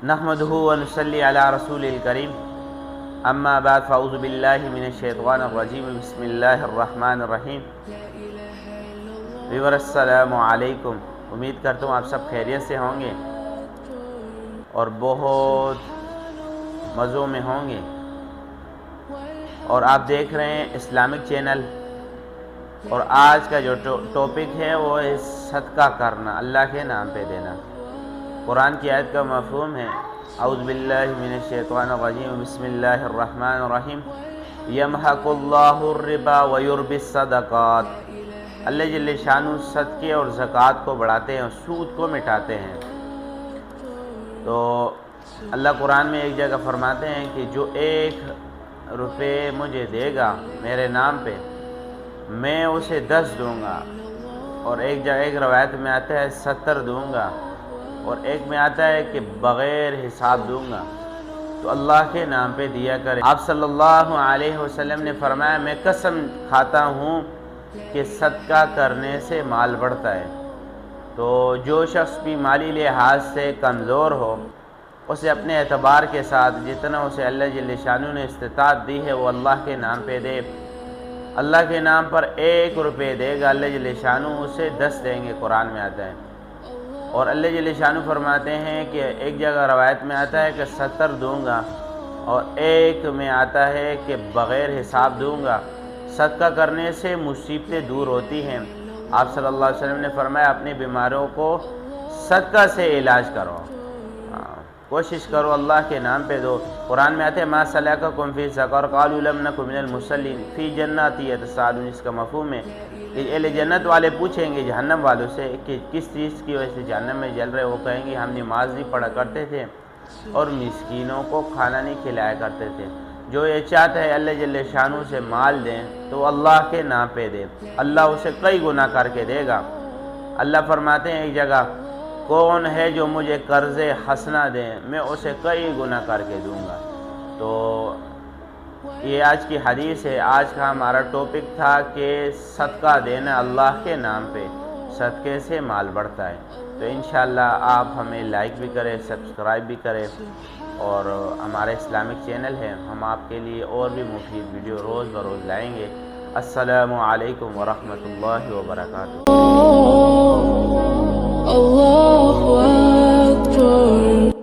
نحمدہ ونصلی علی رسول الکریم اما بعد فاعوذ باللہ من الشیطان الرجیم بسم اللہ الرحمن الرحیم ویور السلام علیکم۔ امید کرتا ہوں آپ سب خیریت سے ہوں گے اور بہت مزوں میں ہوں گے، اور آپ دیکھ رہے ہیں اسلامک چینل۔ اور آج کا جو ٹاپک ہے وہ ہے صدقہ کرنا، اللہ کے نام پہ دینا۔ قرآن کی آیت کا مفہوم ہے اعوذ باللہ من الشیطان الرجیم بسم اللہ الرحمن الرحیم یمحق اللہ الربا ویربی الصدقات۔ اللہ جل شانہ صدقے اور زکوٰۃ کو بڑھاتے ہیں اور سود کو مٹاتے ہیں۔ تو اللہ قرآن میں ایک جگہ فرماتے ہیں کہ جو 1 روپے مجھے دے گا میرے نام پہ میں اسے 10 دوں گا، اور ایک جگہ ایک روایت میں آتا ہے 70 دوں گا، اور ایک میں آتا ہے کہ بغیر حساب دوں گا۔ تو اللہ کے نام پہ دیا کریں۔ آپ صلی اللہ علیہ وسلم نے فرمایا میں قسم کھاتا ہوں کہ صدقہ کرنے سے مال بڑھتا ہے۔ تو جو شخص بھی مالی لحاظ سے کمزور ہو اسے اپنے اعتبار کے ساتھ جتنا اسے اللہ جل شانہ نے استطاعت دی ہے وہ اللہ کے نام پہ دے۔ اللہ کے نام پر 1 روپے دے گا، اللہ جل شانہ اسے 10 دیں گے، قرآن میں آتا ہے۔ اور اللہ جل شانہ فرماتے ہیں کہ ایک جگہ روایت میں آتا ہے کہ 70 دوں گا، اور ایک میں آتا ہے کہ بغیر حساب دوں گا۔ صدقہ کرنے سے مصیبتیں دور ہوتی ہیں۔ آپ صلی اللہ علیہ وسلم نے فرمایا اپنی بیماریوں کو صدقہ سے علاج کرو، کوشش کرو اللہ کے نام پہ دو۔ قرآن میں آتے ہیں ما سلککم فی سقر قالوا لم نک من المصلین فی جنات یتساءلون، جس کا مفہوم ہے کہ اہل جنت والے پوچھیں گے جہنم والوں سے کہ کس چیز کی وجہ سے جہنم میں جل رہے، وہ کہیں گے ہم نماز نہیں پڑھا کرتے تھے اور مسکینوں کو کھانا نہیں کھلایا کرتے تھے۔ جو یہ چاہتا ہے اللہ جل شانہ سے مال دیں تو اللہ کے نام پہ دے، اللہ اسے کئی گنا کر کے دے گا۔ اللہ فرماتے ہیں ایک جگہ کون ہے جو مجھے قرض حسنہ دیں میں اسے کئی گنا کر کے دوں گا۔ تو یہ آج کی حدیث ہے۔ آج کا ہمارا ٹاپک تھا کہ صدقہ دینا اللہ کے نام پہ، صدقے سے مال بڑھتا ہے۔ تو انشاءاللہ آپ ہمیں لائک بھی کریں، سبسکرائب بھی کریں، اور ہمارے اسلامک چینل ہے، ہم آپ کے لیے اور بھی مفید ویڈیو روز بروز لائیں گے۔ السلام علیکم ورحمۃ اللہ وبرکاتہ۔ Allahu Akbar.